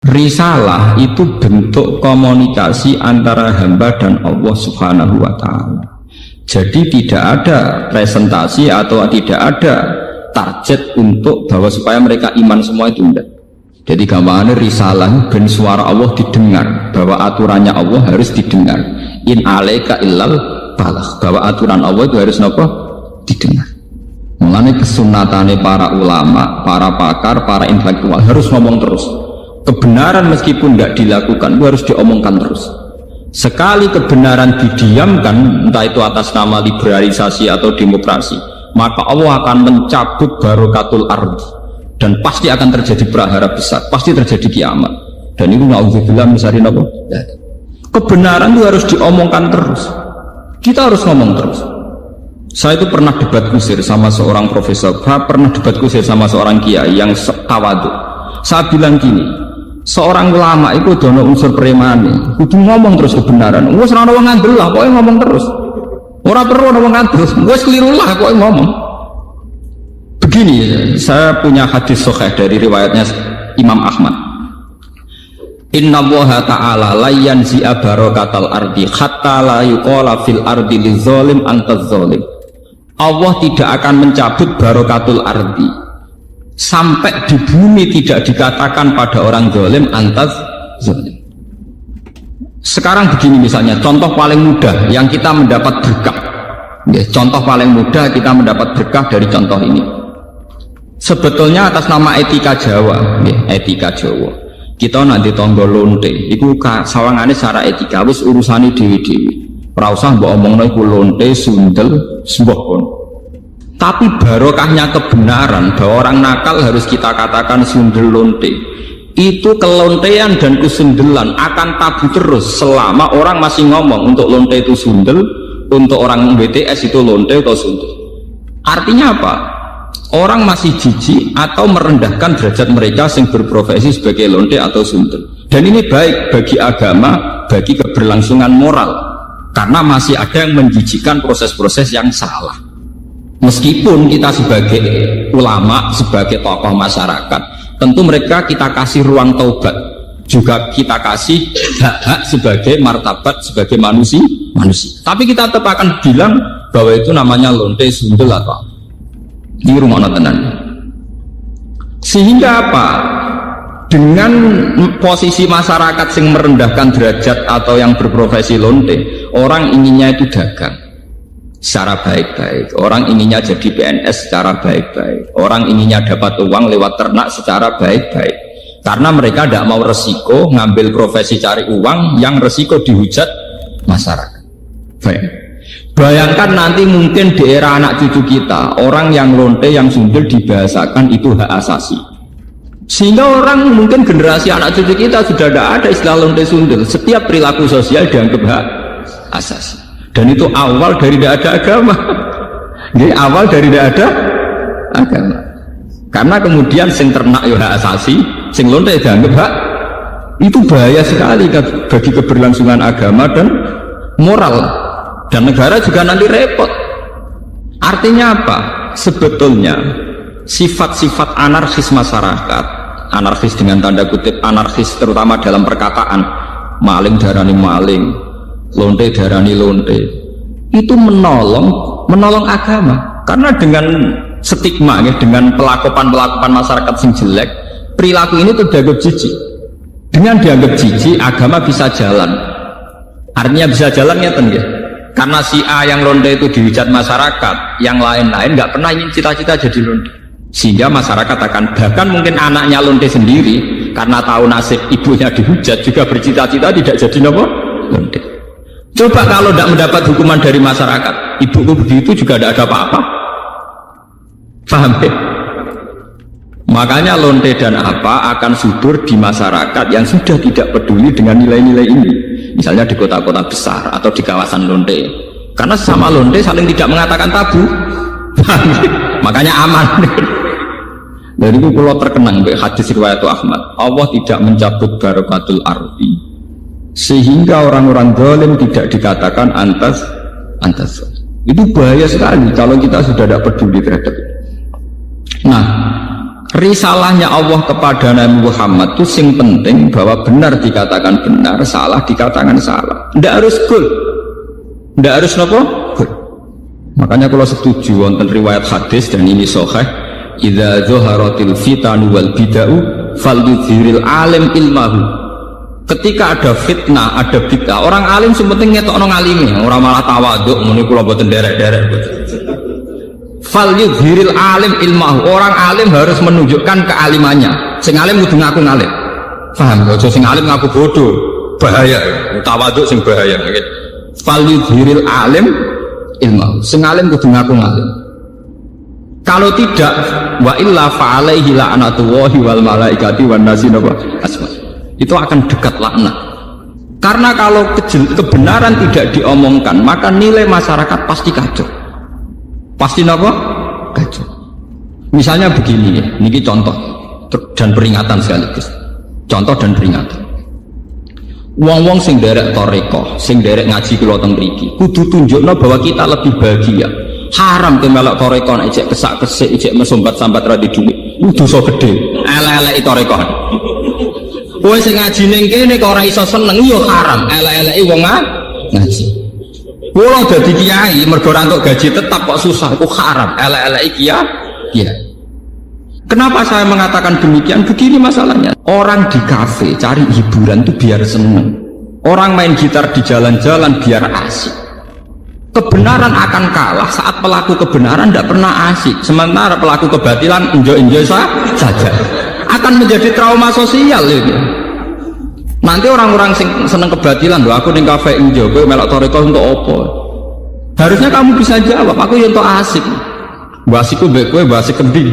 Risalah itu bentuk komunikasi antara hamba dan Allah Subhanahu wa ta'ala. Jadi tidak ada presentasi atau tidak ada target untuk bahwa supaya mereka iman semua itu enggak. Jadi gambarannya risalah ben suara Allah didengar, bahwa aturannya Allah harus didengar. In alaika illal balagh, bahwa aturan Allah itu harus apa? Didengar. Mulanya kesunatannya para ulama, para pakar, para intelektual harus ngomong terus. Kebenaran meskipun tidak dilakukan itu harus diomongkan terus. Sekali kebenaran didiamkan, entah itu atas nama liberalisasi atau demokrasi, maka Allah akan mencabut barokatul ardi. Dan pasti akan terjadi prahara besar, pasti terjadi kiamat. Dan itu na'udzubillah misalnya apa? Kebenaran itu harus diomongkan terus. Kita harus ngomong terus. Saya itu pernah debat kusir sama seorang profesor, pernah debat kusir sama seorang kiai yang tawadu. Saya bilang gini, seorang ulama itu dono unsur premani, kudu ngomong terus kebenaran. Wes ora ono wong ngandel lah, pokoke ngomong terus. Ora perlu ono wong ngandel, wes keliru lah pokoke ngomong. Begini, saya punya hadis sahih dari riwayatnya Imam Ahmad. Inna Allaha ta'ala la yanzi'a barakatal ardi hatta la yuqala fil ardi lizalim antaz zalim. Allah tidak akan mencabut barakatul ardi sampai di bumi tidak dikatakan pada orang zalim antaz zalim. Sekarang begini misalnya, contoh paling mudah yang kita mendapat berkah. Contoh paling mudah kita mendapat berkah dari contoh ini. Sebetulnya atas nama etika Jawa, etika Jawa. Kita nanti tonggo lonte, itu sawangane secara etika, wis urusane dewi-dewi. Ora usah mbok omongno iku lonte, sundel, sembuh pun. Tapi barokahnya kebenaran bahwa orang nakal harus kita katakan sundel lonte. Itu kelontean dan kesundelan akan tabu terus selama orang masih ngomong untuk lonte itu sundel, untuk orang BTS itu lonte atau sundel. Artinya apa? Orang masih jijik atau merendahkan derajat mereka yang berprofesi sebagai lonte atau sundel. Dan ini baik bagi agama, bagi keberlangsungan moral, karena masih ada yang menjijikkan proses-proses yang salah. Meskipun kita sebagai ulama, sebagai tokoh masyarakat, tentu mereka kita kasih ruang taubat, juga kita kasih hak-hak sebagai martabat, sebagai manusia. Tapi kita tetap akan bilang bahwa itu namanya lonte, sundel atau di rumah tenan. Sehingga apa? Dengan posisi masyarakat yang merendahkan derajat atau yang berprofesi lonte, orang inginnya itu dagang secara baik-baik, orang inginnya jadi PNS secara baik-baik, orang inginnya dapat uang lewat ternak secara baik-baik, karena mereka tidak mau resiko ngambil profesi cari uang yang resiko dihujat masyarakat. Baik. Bayangkan nanti mungkin di era anak cucu kita, orang yang lonte, yang sundel dibahasakan itu hak asasi. Sehingga orang mungkin generasi anak cucu kita sudah tidak ada istilah lonte sundel. Setiap perilaku sosial dianggap hak asasi. Dan itu awal dari tidak ada agama. Jadi awal dari tidak ada agama. Karena kemudian sing ternak ya hak asasi, sing lonte dianggap hak. Itu bahaya sekali bagi keberlangsungan agama dan moral. Dan negara juga nanti repot. Artinya apa? Sebetulnya sifat-sifat anarkis masyarakat, anarkis dengan tanda kutip anarkis terutama dalam perkataan, maling darani maling, lonte darani lonte, itu menolong agama. Karena dengan stigma ya, dengan pelakuan masyarakat yang jelek, perilaku ini terdianggap jijik. Dengan dianggap jijik, agama bisa jalan. Artinya bisa jalan ya tenggih. Karena si A yang lonte itu dihujat masyarakat, yang lain-lain nggak pernah ingin cita-cita jadi lonte, sehingga masyarakat akan, bahkan mungkin anaknya lonte sendiri karena tahu nasib ibunya dihujat juga bercita-cita tidak jadi nopo lonte. Coba kalau tidak mendapat hukuman dari masyarakat, ibuku begitu juga tidak ada apa-apa. Paham ya? Makanya lonte dan apa akan subur di masyarakat yang sudah tidak peduli dengan nilai-nilai ini. Misalnya di kota-kota besar atau di kawasan lonte, karena sesama lonte saling tidak mengatakan tabu. Makanya aman. Dari itu kalau terkenang hadis riwayat Ahmad, Allah tidak mencabut barakatul ardi sehingga orang-orang zalim tidak dikatakan antas. Itu bahaya sekali kalau kita sudah tidak peduli terhadap itu. Nah, risalahnya Allah kepada Nabi Muhammad itu sing penting bahwa benar dikatakan benar, salah dikatakan salah. Tidak harus gol, tidak harus nopo gol. Makanya kalau setuju wonten riwayat hadis dan ini sahih, idza zaharatil fitanu wal bid'u falyudhiril alim ilmahu. Ketika ada fitnah, ada bid'ah, orang alim sepenting ngetokno ngalime, orang malah tawaduk muni kula mboten derek-derek. Falyudhiril alim ilmahu. Orang alim harus menunjukkan kealimannya. Sing alim kudu ngaku ngalim. Paham? Aja sing alim ngaku bodoh. Bahaya. Tawaduk sing bahaya. Falyudhiril alim ilmahu. Sing alim kudu ngaku ngalim. Kalau tidak, wa illa fa'alaihi la'natullahi wal malaikati wan nasi asma. Itu akan dekat laknat. Karena kalau kebenaran tidak diomongkan, maka nilai masyarakat pasti kacau. Pasti apa? Kacau. Misalnya begini, ini contoh dan peringatan sekaligus. Contoh dan peringatan. Wong-wong sing derek toreko, sing derek ngaji kula teng mriki, kudu tunjukno bahwa kita lebih bahagia. Haram ke melok toreko nek ijek kesak-kesik, ijek mesombat-sambat ra di dhuwit. Dosa gedhe. Elek-eleki toreko. Kowe sing ngaji ning kene kok ora iso seneng ya haram. Elek-eleki wong ngaji. Kula dadi kiai mergo ora entuk gaji tetap kok susah, itu haram. Elek-eleki kiai. Kenapa saya mengatakan demikian? Begini masalahnya. Orang di kafe cari hiburan itu biar seneng. Orang main gitar di jalan-jalan biar asik. Kebenaran akan kalah saat pelaku kebenaran tidak pernah asik. Sementara pelaku kebatilan enjoy-enjoy saja. Akan menjadi trauma sosial ini. Nanti orang-orang seneng kebatilan loh, aku ning kafe enjoy, kowe melok toreko untuk opo? Harusnya kamu bisa jawab, aku yang untuk asik. Basiku mbek kowe basik kendi.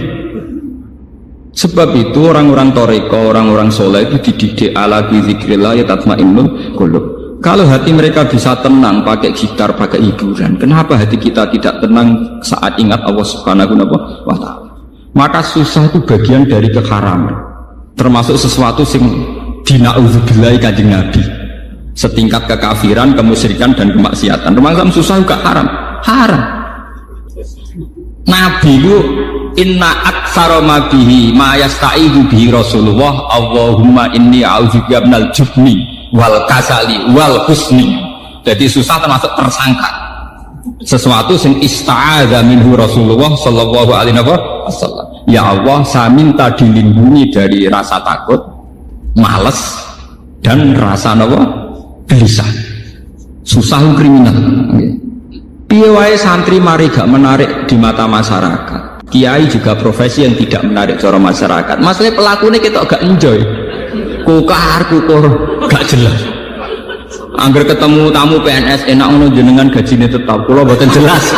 Sebab itu orang-orang toreko, orang-orang soleh itu dididik ala bi dzikrillah ya tatmainnul qulub. Kalau hati mereka bisa tenang pakai gitar, pakai hiburan, kenapa hati kita tidak tenang saat ingat Allah Subhanahu wa ta'ala? Maka susah itu bagian dari keharaman, termasuk sesuatu sing dina'udzubillahi kanjeng Nabi, setingkat kekafiran, kemusyrikan dan kemaksiatan. Termasuk susah juga haram. Nabi itu inna aktsara ma bihi ma yasta'idu bihi Rasulullah Allahumma inni a'udzubika minal jubni wal kasali wal husni. Jadi susah termasuk tersangka sesuatu yang ista'adha minhu Rasulullah sallallahu alaihi wasallam. Ya Allah, saya minta dilindungi dari rasa takut, malas, dan rasa gelisah. Susah kriminal. Piye wae santri mari gak menarik di mata masyarakat. Kiai juga profesi yang tidak menarik cara masyarakat. Masalah pelakunya kita gak enjoy. Kukur, gak jelas. Angger ketemu tamu PNS enak ngono jenengan gajine tetap, kula mboten jelas.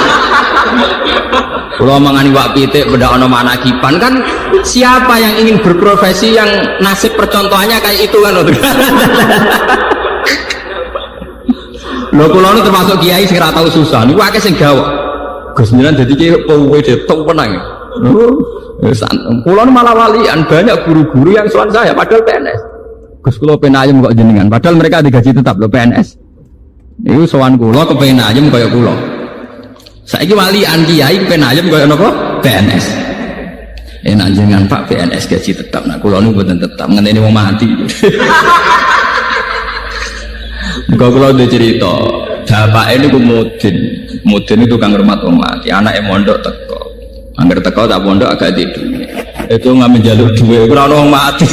Kula mangani wak pitik beda ana manakiban kan, siapa yang ingin berprofesi yang nasib percontohannya kayak itu kan. Lho kula nu termasuk kiai sing ora tau susah niku akeh sing gawok. Gus jenengan dadi kiai kowe detok penang. Kula nu malah walian, banyak guru-guru yang sowan saya padahal PNS. Gus kula penayem kok jenengan, padahal mereka digaji tetap lho PNS. Iku sowan kula kepen ayem kaya kula. Saiki walian kiai penayem kaya napa? PNS. Enak jenengan Pak PNS gaji tetap. Nah kula nu mboten tetap, ngenteni wong mati. Muga kula ndek cerita, bapake niku mudin itu tukang hormat wong mati, anake mondok teko. Angger teko tak pondok agak tidur. Itu ngambil jalur duwe ora ono wong mati.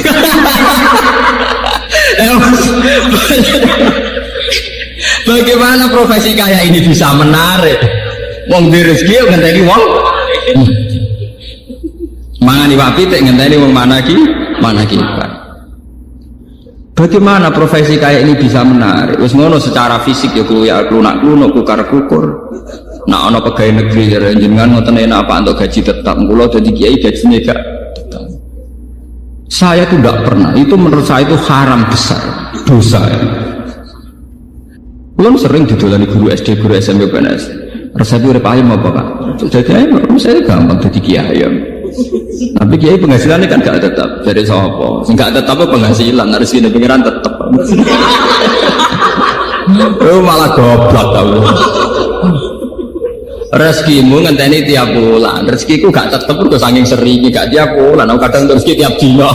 Bagaimana profesi kayak ini bisa menarik? Wong di rezeki ngenteni wong mangani wapi tek ngenteni wong manaki. Bagaimana profesi kayak ini bisa menarik? Wis ngono secara fisik ya klunak-klunuk, kukar-kukur. Nah ana pegawai negeri jenengan ngoten enak apa untuk gaji tetap. Kula dadi kiai gajine gak tetap. Saya tuh tidak pernah, itu menurut saya itu haram besar, dosa ya. Belum sering didolani guru SD, guru SMP, PNS. Resep urip ayam apa Pak? Jadi ayam, saya gampang jadi kiai. Tapi kiai penghasilannya kan gak tetap. Dari sopo, gak tetap penghasilan, harus ini pengiran tetap. Malah goblok tau. Rezekimu ngenteni tiap bulan. Rezekiku gak tetep kok saking sering gak tiap bulan. Aku kadang rezeki tiap dino.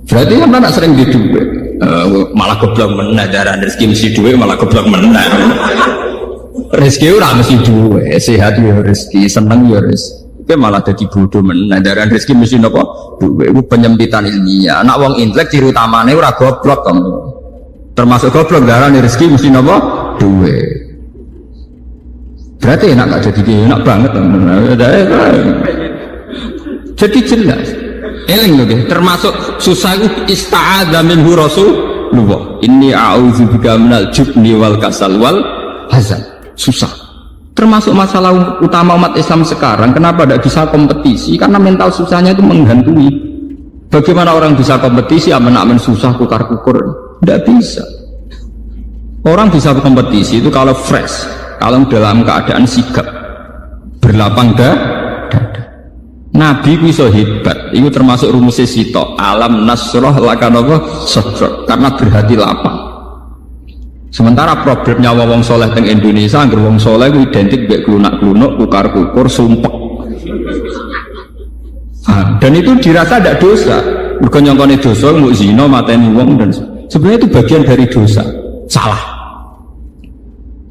Berarti kan anak sering di duit. Malah goblok meneh darah rezeki mesti duit malah goblok meneh. Rezeki ora mesti duit, sehat ya rezeki, seneng ya rezeki. Malah jadi bodoh meneh darah rezeki mesti napa? Duit. Itu penyempitan ilmiah. Anak wong intelek ciri utamane ora goblok kan. Termasuk goblok darah rezeki mesti napa? Duit. Berarti enak gak jadi enak banget kan. Jadi jelas. Eling lho nggih, termasuk susah itu ista'adza minhu Rasulullah. Inni a'udzubika minal jubni wal kasal wal hazan. Susah. Termasuk masalah utama umat Islam sekarang, kenapa tidak bisa kompetisi? Karena mental susahnya itu menghantui. Bagaimana orang bisa kompetisi aman-aman susah kukar-kukur? Tidak bisa. Orang bisa kompetisi itu kalau fresh, kalau dalam keadaan sigap, berlapang dada. Nabi bisa hebat, itu termasuk rumusnya Sito. Alam nasroh lakanova sodrok, karena berhati lapang. Sementara problemnya wong soleh teng Indonesia, angger wong soleh itu identik dengan gelunak-gelunuk, kukar-kukur, sumpek. Dan itu dirasa tidak dosa. Bukan nyongkone dosa, mau zina, mateni wong dan sebenarnya itu bagian dari dosa. Salah.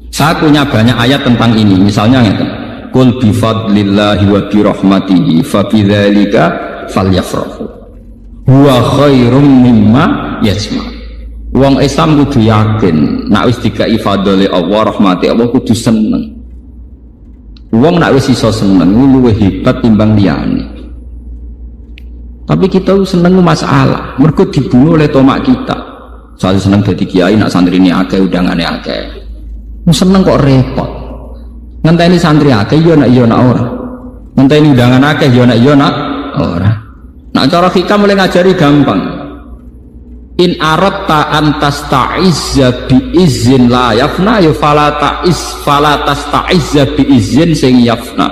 Saya punya banyak ayat tentang ini. Misalnya Qul bifadlillahi wa birahmatihi fabidzalika falyafrahu huwa khairum mimma yajma'. Wong Islam kudu yakin nek wis dikai fadhole Allah rahmati Allah kudu seneng. Wong nek wis iso seneng luwih hebat timbang liyane. Tapi kita seneng masalah, mergo dibunuh oleh tomak kita. Soalnya seneng dadi kiai nak santrine akeh undangane akeh. Seneng kok repot. Ngenteni santri akeh yo nak ora. Ngenteni undangan akeh yo nak ora. Nak cara hikam mulai ngajari gampang. In aratta antasta'izza bi izin la yafna ya fala tasta'izza bi izin sing yafna.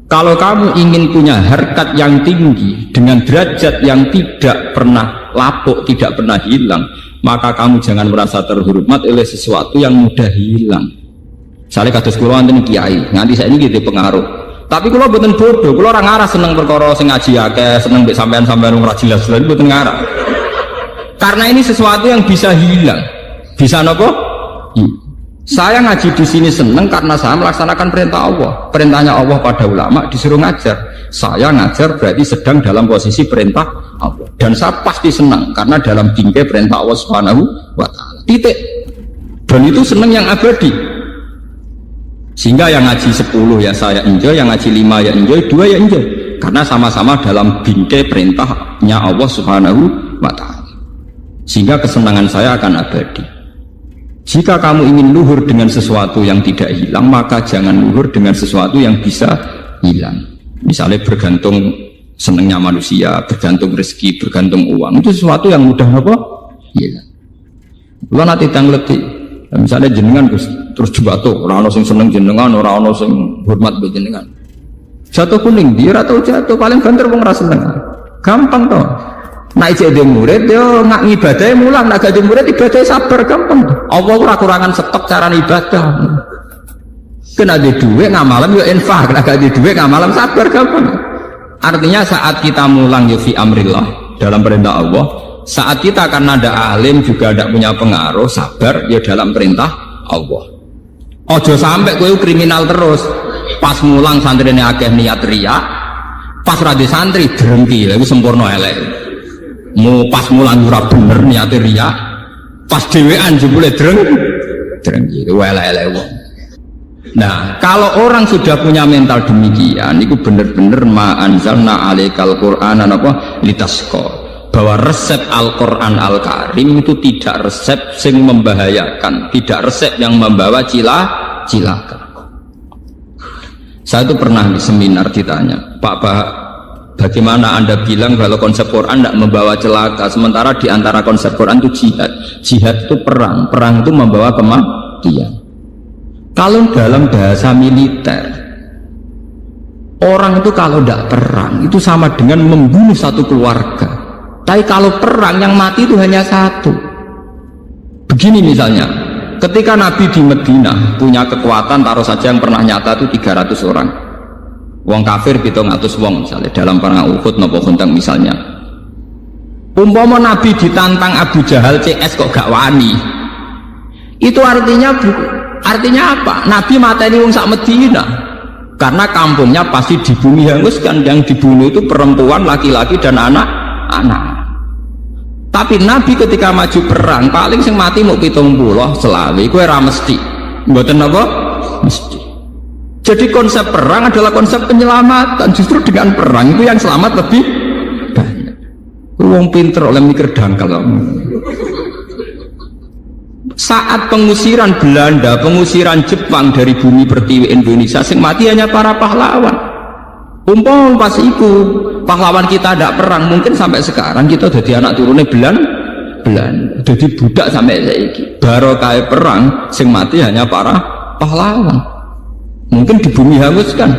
Kalau kamu ingin punya harkat yang tinggi dengan derajat yang tidak pernah lapuk, tidak pernah hilang, maka kamu jangan merasa terhormat oleh sesuatu yang mudah hilang. Misalnya kados kula wonten kiai, nganti saiki gitu pengaruh. Tapi kula mboten bodoh, kula ora ngarah seneng perkara sing ngaji akeh, seneng mbek sampean-sampean ora jelas-jelas mboten ngarah. Karena ini sesuatu yang bisa hilang. Bisa napa? Saya ngaji di sini seneng karena saya melaksanakan perintah Allah. Perintahnya Allah pada ulama disuruh ngajar. Saya ngajar berarti sedang dalam posisi perintah Allah. Dan saya pasti senang karena dalam bingkai perintah Allah Subhanahu wa taala. Titik. Dan itu seneng yang abadi. Sehingga yang ngaji 10 ya saya enjoy, yang ngaji 5 ya enjoy, 2 ya enjoy. Karena sama-sama dalam bingkai perintahnya Allah Subhanahu wa taala. Sehingga kesenangan saya akan abadi. Jika kamu ingin luhur dengan sesuatu yang tidak hilang, maka jangan luhur dengan sesuatu yang bisa hilang. Misalnya bergantung senangnya manusia, bergantung rezeki, bergantung uang, itu sesuatu yang mudah apa? Hilang. Kalau nanti tangleti, misalnya jenengan terus jatuh, orang sing seneng jenengan, orang sing hormat jenengan. Jatuh kuning, dia atau jatuh paling banter wong ra seneng. Gampang toh. Naik jadi murid, dia nggak ngibadahnya mulang, nak jadi murid ibadahnya sabar, gampang. Allah ora kurangan stok cara ibadah. Kena di duit ngamalam yo infak, kena gak di duit ngamalam sabar, gampang. Artinya saat kita mulang yo fi amrillah dalam perintah Allah, saat kita karena ada alim juga tidak punya pengaruh, sabar yo dalam perintah Allah. Ojo sampai kowe kriminal terus. Pas mulang santrine akeh niat riya, pas radi santri drengki, lha iku sempurna elek. Mau pas mulang ora bener niate riya, pas dhewean jebule drengki elek-elek wong. Nah, kalau orang sudah punya mental demikian, itu bener-bener ma anzalna alaikal qur'ana napa litasqa, bahwa resep Al-Qur'an Al-Karim itu tidak resep sing membahayakan, tidak resep yang membawa cilaka. Saya itu pernah di seminar ditanya, Pak, bagaimana Anda bilang kalau konsep Quran tidak membawa celaka, sementara di antara konsep Quran itu jihad. Jihad itu perang, perang itu membawa kematian. Kalau dalam bahasa militer, orang itu kalau tidak perang itu sama dengan membunuh satu keluarga. Tapi kalau perang yang mati itu hanya satu. Begini misalnya, Ketika Nabi di Madinah punya kekuatan, taruh saja yang pernah nyata itu 300 orang. Wong kafir 700 wong misalnya dalam perang Uhud nopo Khandaq misalnya. Umpama Nabi ditantang Abu Jahal CS kok gak wani. Itu artinya apa? Nabi mateni wong sak Madinah. Karena kampungnya pasti di bumi hanguskan, yang dibunuh itu perempuan, laki-laki dan anak-anak. Tapi Nabi ketika maju perang paling sing mati mau 70 selawi, kowe ora mesti. Mboten apa? Mesti. Jadi konsep perang adalah konsep penyelamatan. Justru dengan perang itu yang selamat lebih banyak. Wong pinter oleh mikir dangkal. Saat pengusiran Belanda, pengusiran Jepang dari bumi pertiwi Indonesia, sing mati hanya para pahlawan. Umpama pas itu pahlawan kita tidak perang, mungkin sampai sekarang kita jadi anak turunnya Belanda, jadi budak sampai saiki. Barokah perang, sing mati hanya para pahlawan. Mungkin di bumi hanguskan.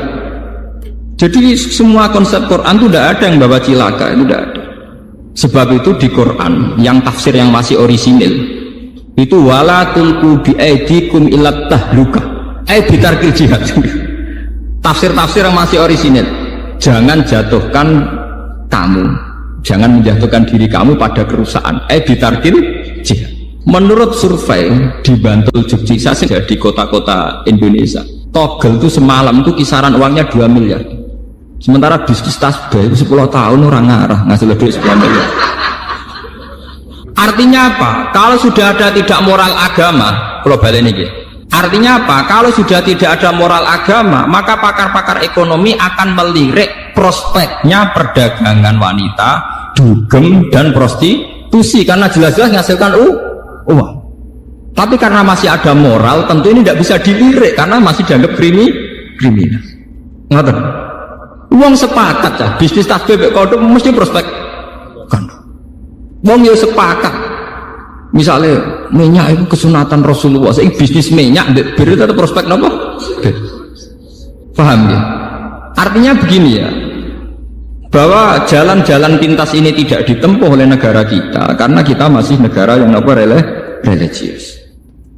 Jadi semua konsep Quran itu tidak ada yang bawa cilaka, itu tidak ada. Sebab itu di Quran yang tafsir yang masih orisinil itu wala tulqu bi aidikum ila tahluka. Bitarkil jihad. Tafsir-tafsir yang masih orisinil. Jangan jatuhkan kamu, jangan menjatuhkan diri kamu pada kerusakan. Bitarkil jihad. Menurut survei di Bantul Jogja di kota-kota Indonesia, togel itu semalam itu kisaran uangnya 2 miliar. Sementara bisnis tasbih itu 10 tahun orang ngarah ngasih duit 10 miliar. Artinya apa? Kalau sudah ada tidak moral agama, global ini. Artinya apa? Kalau sudah tidak ada moral agama, maka pakar-pakar ekonomi akan melirik prospeknya perdagangan wanita, dugem dan prostitusi karena jelas-jelas menghasilkan uang. Tapi karena masih ada moral, tentu ini tidak bisa dilirik karena masih dianggap kriminal. Ngerti? Uang sepakat ya, bisnis tasbih kodok mesti prospek kan. Uang ya sepakat. Misalnya minyak itu kesunatan Rasulullah, saya bisnis minyak beri tetap prospek apa? Paham ya? Artinya begini ya, bahwa jalan-jalan pintas ini tidak ditempuh oleh negara kita karena kita masih negara yang apa religius.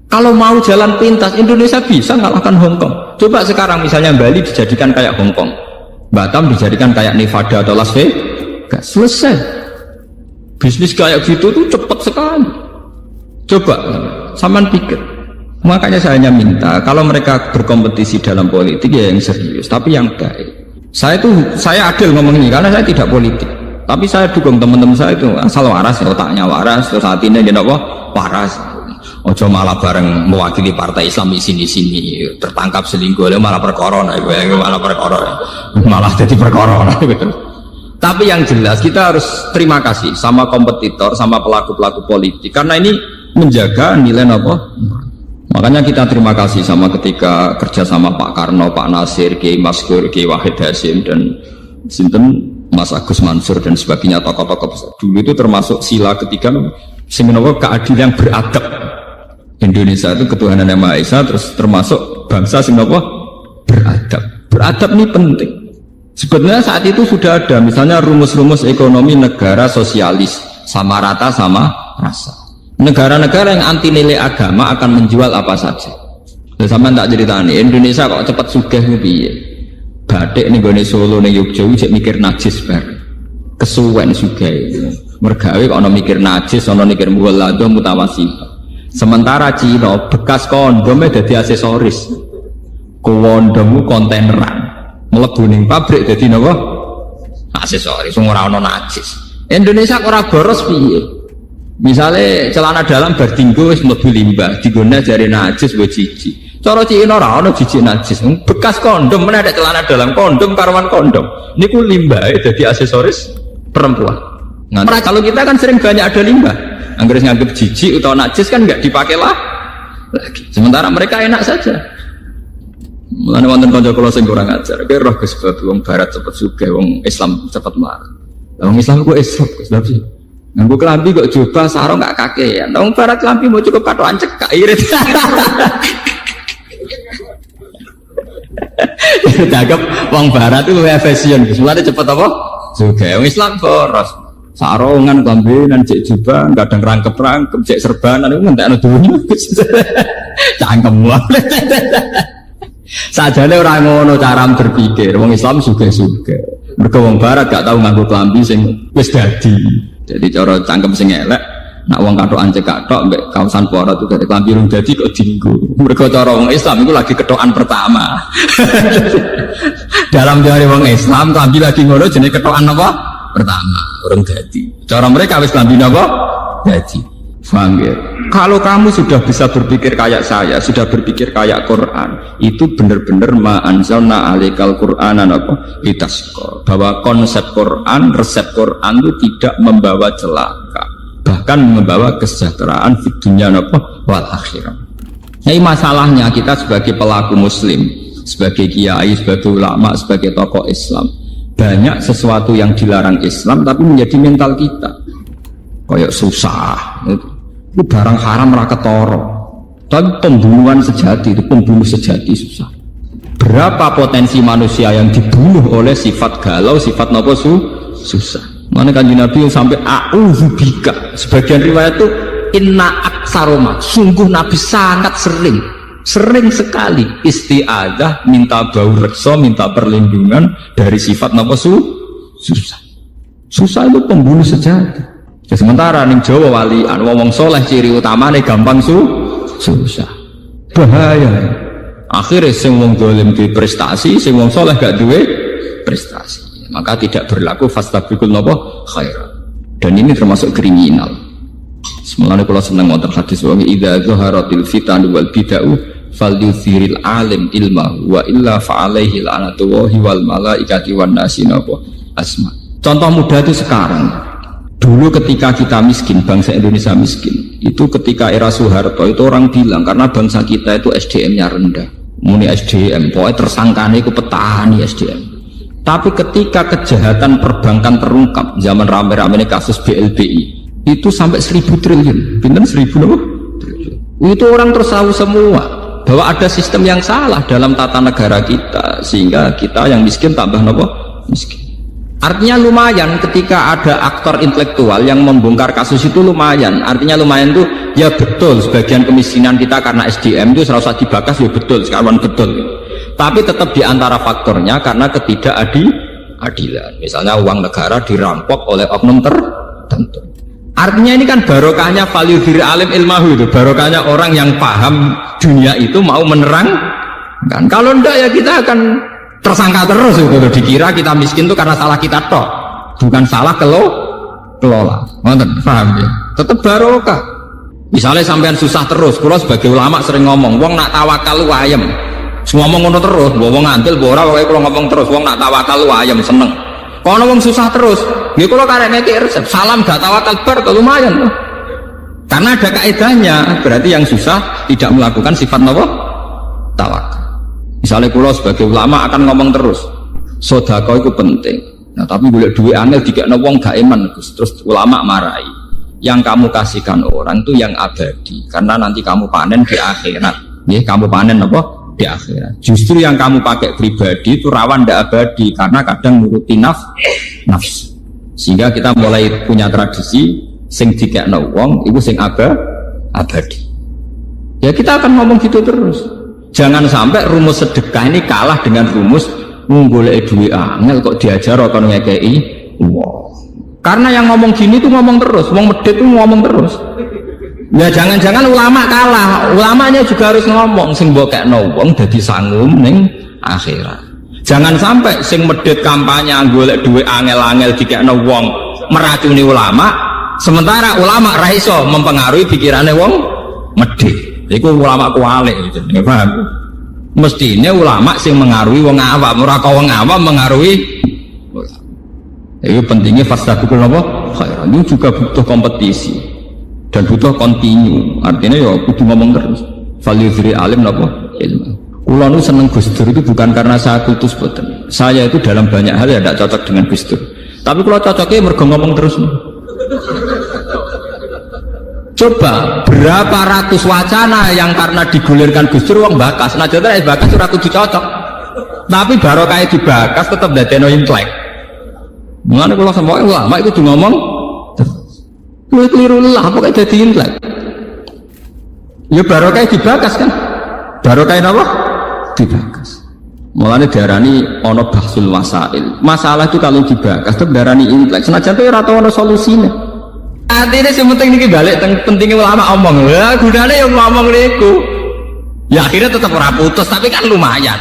Kalau mau jalan pintas, Indonesia bisa ngalahkan Hong Kong. Coba sekarang misalnya Bali dijadikan kayak Hong Kong, Batam dijadikan kayak Nevada atau Las Vegas, selesai. Bisnis kayak gitu tuh cepat sekali. Coba saman pikir. Makanya saya hanya minta kalau mereka berkompetisi dalam politik ya yang serius, tapi yang baik. Saya adil ngomong ini karena saya tidak politik. Tapi saya dukung teman-teman saya itu asal waras, otaknya waras, terus hatinya dia waras. Ojo malah bareng mewakili partai Islam di sini tertangkap selingkuh, malah perkara, malah jadi perkara. Tapi yang jelas kita harus terima kasih sama kompetitor, sama pelaku-pelaku politik karena ini menjaga nilai apa? Makanya kita terima kasih sama ketika kerja sama Pak Karno, Pak Nasir, Kiai Maskur, Kiai Wahid Hasim dan sinten Mas Agus Mansur dan sebagainya tokoh-tokoh besar. Dulu itu termasuk sila ketiga sing menapa keadilan yang beradab. Indonesia itu ketuhanan Yang Maha Esa, terus termasuk bangsa sing menapa beradab. Beradab ini penting. Sebenarnya saat itu sudah ada misalnya rumus-rumus ekonomi negara sosialis sama rata sama rasa. Negara-negara yang anti nilai agama akan menjual apa saja. Sama tak ceritani Indonesia kok cepat sugih piye? Batik ning gone Solo ning Yogyakarta cek mikir najis bar. Kesuwen sugih. Mergawe kok ana mikir najis, ana mikir mulado mutawasif. Sementara Cina bekas kondomnya dadi aksesoris. Kondommu kontaineran. Mlebu ning pabrik dadi napa? Aksesoris ora ana najis. Indonesia kok ora boros piye? Misalnya celana dalam berdinggo wis mlebu limbah, digone jare najis wae jiji. Cara Cina ora ana jiji najis. Bekas kondom meneh ada celana dalam kondom karuan kondom. Niku limbahe dadi aksesoris perempuan. Nah, kalau kita kan sering banyak ada limbah. Anggere nganggep jiji utawa najis kan enggak dipakai lagi. Sementara mereka enak saja. Mulane wonten kanca kula sing kurang ajar. Ki roh Gus sebab wong barat cepet sugih, wong Islam cepet marah. Lah wong Islam kok Islam sebab sih. Nganggo kelambi kok jubah sarung gak kakean. Wong barat kelambi mau cukup katokan cekak irit. Cakep wong barat itu fashion. Mulane cepet apa? Sugih. Wong Islam boros. sarongan klambenan cek jubah kadang rangkep cek serbanan itu ngentekno dunya cangkem wae sajane ora ngono cara berpikir wong Islam suge-suge mergo wong barat gak tau nganggo klambi sing wis dadi jadi cara cangkem sing elek nak wong katokan cek katok mbek kaosan poro itu dari klambi rung dadi kok dienggo mergo cara wong Islam itu lagi ketokan pertama dalam dari wong Islam klambi lagi ngono jenenge ketokan apa pertama orang jadi cara mereka wis klambi apa jadi paham ya kalau kamu sudah bisa berpikir kayak saya sudah berpikir kayak Quran itu benar-benar ma anzalna alaikal qur'anan apa litasqa bahwa konsep Quran resep Quran itu tidak membawa celaka bahkan membawa kesejahteraan di dunia apa wal akhirah. Ini masalahnya kita sebagai pelaku muslim sebagai kiai sebagai ulama sebagai tokoh Islam banyak sesuatu yang dilarang Islam tapi menjadi mental kita kayak susah itu barang haram raketoro tapi pembunuhan sejati itu pembunuh sejati susah berapa potensi manusia yang dibunuh oleh sifat galau sifat nopo susah mana Kanjeng Nabi sampai a'udzubika sebagian riwayat itu inna aksaroma sungguh Nabi sangat sering sekali isti'adzah minta bau reksa minta perlindungan dari sifat napa susah itu pembunuh sejati ya, sementara ning Jawa walian wong soleh ciri utamane gampang susah bahaya akhirnya sing wong dolim duwe prestasi sing wong soleh gak duwe prestasi maka tidak berlaku fastabiqul napa khairat dan ini termasuk kriminal. Semalane kula seneng wonten hadis wa idza zaharatil fitan wal bid'ah falyuthiril alim ilmahu wa illa fa'alaihi la'natullahi wal malaikati wan nasi asma. Contoh mudah itu sekarang dulu ketika kita miskin bangsa Indonesia miskin itu ketika era Soeharto itu orang bilang karena bangsa kita itu SDM-nya rendah muni SDM pokoknya tersangkanya itu petani SDM tapi ketika kejahatan perbankan terungkap zaman rame-rame kasus BLBI itu sampai 1.000 triliun pinten 1.000 apa? Itu orang terus tahu semua bahwa ada sistem yang salah dalam tata negara kita sehingga kita yang miskin tambah nopo miskin. Artinya lumayan ketika ada aktor intelektual yang membongkar kasus itu lumayan. Artinya lumayan tuh ya betul sebagian kemiskinan kita karena SDM itu serasa dibakas ya betul sekarang betul. Tapi tetap diantara faktornya karena ketidakadilan. Misalnya uang negara dirampok oleh oknum tertentu. Artinya ini kan barokahnya falyudhir alim ilmahu itu barokahnya orang yang paham dunia itu mau menerang kan kalau enggak ya kita akan tersangka terus itu dikira kita miskin itu karena salah kita toh bukan salah kelola paham ya tetap barokah misalnya sampean susah terus kalau sebagai ulama sering ngomong wong nak tawakal lu ayem ngomong ngono terus wong ngantil ora wae kalau ngomong terus wong nak tawakal lu ayem seneng kalau ngomong susah terus nggih kula karek ngekek resep salam gak tawakal bar lumayan loh. Karena ada kaedahnya berarti yang susah tidak melakukan sifat napa tawakal. Misalnya kula sebagai ulama akan ngomong terus sedekah itu penting. Nah tapi golek duit angel dikekno wong gak iman terus ulama marahi. Yang kamu kasihkan orang itu yang abadi karena nanti kamu panen di akhirat. Nggih kamu panen apa? Di akhirat. Justru yang kamu pakai pribadi itu rawan tidak abadi karena kadang nuruti nafsu. Sehingga kita mulai punya tradisi sing dikekno wong iku sing abadi. Ya kita akan ngomong gitu terus. Jangan sampai rumus sedekah ini kalah dengan rumus golek duit angel kok diajar kon ngekeki wong. Karena yang ngomong gini tuh ngomong terus, wong medhit tuh ngomong terus. Ya jangan-jangan ulama kalah, ulamanya juga harus ngomong sing mbokekno wong dadi sangum ning akhirat. Jangan sampai sing medhit kampanye golek duit angel-angel dikekno wong meracuni ulama, sementara ulama ra iso mempengaruhi pikirane wong medhit. Iku ulama kualik gitu. Paham? Mestine ulama sing mengaruhi wong awam, ora kok wong awam mengaruhi ulama. Itu pentingnya fastabiqul apa? Khairan. Itu juga butuh kompetisi dan butuh kontinu. Artinya ya kudu ngomong terus. Falyudhri alim napa? Ilmu. Kula nu seneng Gus Dur itu bukan karena saya kultus boten. Saya itu dalam banyak hal ya tidak cocok dengan Gus Dur. Tapi kalau cocoknya mergo ngomong terus. Coba berapa ratus wacana yang karena digulirkan Gus Dur wong bakas. Nah jare bakas ora kudu cocok. Tapi barokah dibakas tetap dadekno intelek. Mulane kula sampeyan ulama itu ngomong Keliru lah, pokoknya jadi intelek. Ya barokah dibakas kan? Barokah apa? Dibakas. Mulanya diarani ono bahsul masail. Masalah itu kalau dibakas itu diarani intelek. Senajan itu ora tau ono solusine. Artinya sing penting niki balik pentingnya ulama omong. Ya gunane yang ngomong niku. Ya akhirnya tetap ora putus tapi kan lumayan.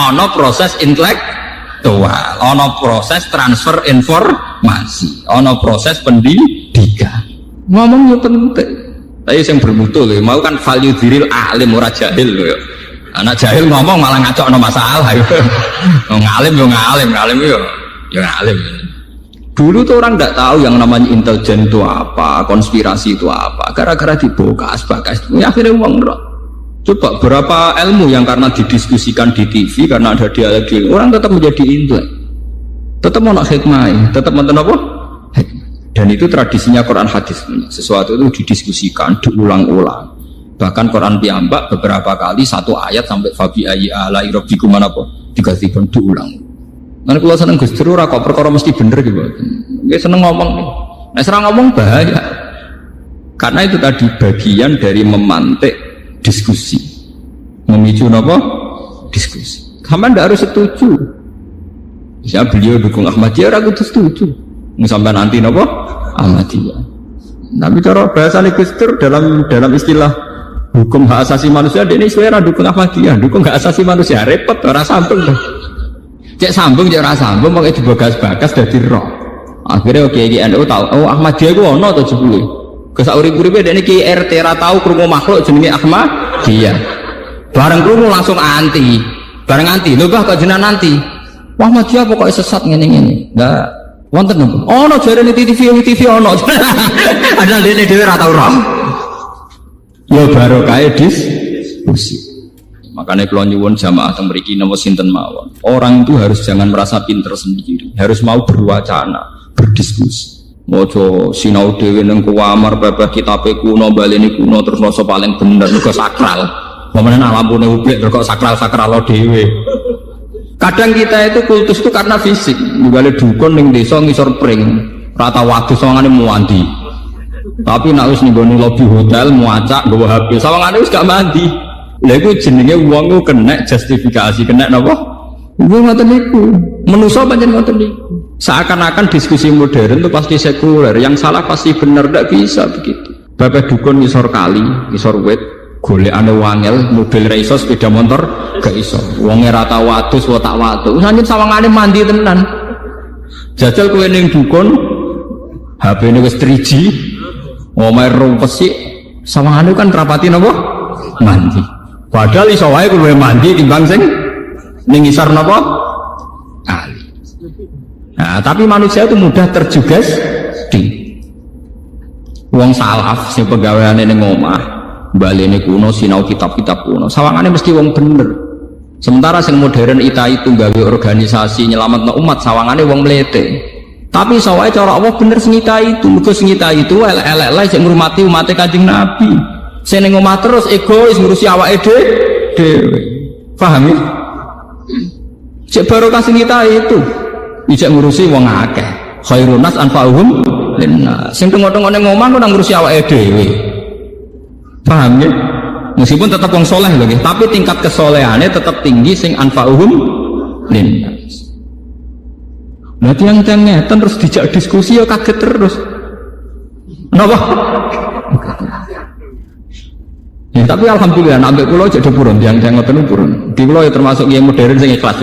Ono proses intelektual, ono proses transfer informasi, ono proses pendidikan. Ngomong itu penting. Tapi yang bermutu loh, mau kan value diril alim ora jahil loh. Anak jahil ngomong malah ngacok no masalah. Ngalim yo ngalim. Dulu tuh orang nggak tahu yang namanya intelijen itu apa, konspirasi itu apa. Gara-gara dibokas, ya akhirnya uang roh. Coba berapa ilmu yang karena didiskusikan di TV, karena ada dialog, orang tetap menjadi intelek, tetap mau nak hikmah, tetap mau apa? Dan itu tradisinya Quran hadis. Sesuatu itu didiskusikan, diulang-ulang. Bahkan Quran piyambak beberapa kali satu ayat sampai fabi ayyi ala'i rabbikum apa digantikan diulang. Nanti kalau seneng Gus Dur kok perkara mesti bener gitu. Dia seneng ngomong nih. Nah serang ngomong bahaya. Karena itu tadi bagian dari memantik diskusi, memicu apa? Diskusi. Kamu tidak harus setuju. Misalnya beliau dukung Ahmadiyah, aku tuh setuju. Sampai nanti apa? Ahmadiyah. Tapi cara bahasa Gus Dur dalam istilah hukum hak asasi manusia, ini selera dukung Ahmadiyah, dukung hak asasi manusia, repot, orang sambung dah. Cek sambung, cek orang sambung, makanya dibagas-bagas dari roh. Akhirnya oke, NU tahu, oh Ahmadiyah itu ono atau jebule. Kesauri-uripe dene ki RT ra tau krungu makhluk jenenge Ahmadiyah. Bareng krungu langsung anti. Bareng anti, lho Mbah kok jenengan anti. Wah Ahmadiyah pokoke sesat ngene-ngene. Lah wonten napa? Ono jarene TV ono. Padahal dene dhewe ra tau roh. Ya barokah diskusi. Makanya kalau nyuwun jamaah teng mriki napa sinten mawon. Orang itu harus jangan merasa pinter sendiri, harus mau berwacana, berdiskusi. Mojo sinau dhewe nang kuamar babah kitabe kuno baleni kuno terus rasa paling bener mergo sakral. Pemenen lampune ublik kok sakral dhewe. Kadang kita itu kultus itu karena fisik. Nggale dukun ning desa ngisor pring, rata waktu sawangane muandi. Tapi nek wis ninggone lobi hotel muacak nggawa HP, sawangane wis gak mandi. Lha iku jenenge wong ku kena justifikasi, kena napa? Iku ngoten niku. Manusa pancen ngoten niku. Seakan-akan diskusi modern itu pasti sekuler, yang salah pasti benar, tidak bisa begitu. Bapak dukun ngisor kali, ngisor wet, golekane wangel, mobil raiso, sepeda motor gak iso. Wonge rata watus, tak watus. Sanjut sawangane mandi tenan. Jajal kowe ning dukun, HP-ne wis 3G, omahe rumpesi, sawangane kan rapati napa? Mandi. Padahal iso wae kowe mandi timbang sing ning ngisor napa? Kali. Nah, tapi manusia itu mudah terjugesti. Wong salaf sing pegawaiane ning omah, balene kuno sinau kitab-kitab kuno. Sawangane mesti wong bener. Sementara sing modern itu gawe organisasi nyelametno umat, sawangane wong mlete. Tapi sawae cara Allah bener sing itu, mergo sing itu elek-elek sing ngurmati umat Kanjeng Nabi. Sing ning omah terus egois ngurusi awake dhewe. Paham ya? Cek barokah sing itu. Ijak ngurusi wong akeh. Khairun nas anfa'uhum linnas. Sing tengok-tengok ning omah kok ngurusi awake dhewe. Paham ya? Meskipun tetap wong soleh lho nggih, tapi tingkat kesolehane tetap tinggi sing anfa'uhum linnas. Lah tiyang-tiyang ngeten terus dijak diskusi ya kaget terus. Napa? Ya, tapi alhamdulillah nambah kula jadi purun, tiyang-tiyang ngoten purun. Di kula ya termasuk yang modern sing ikhlas.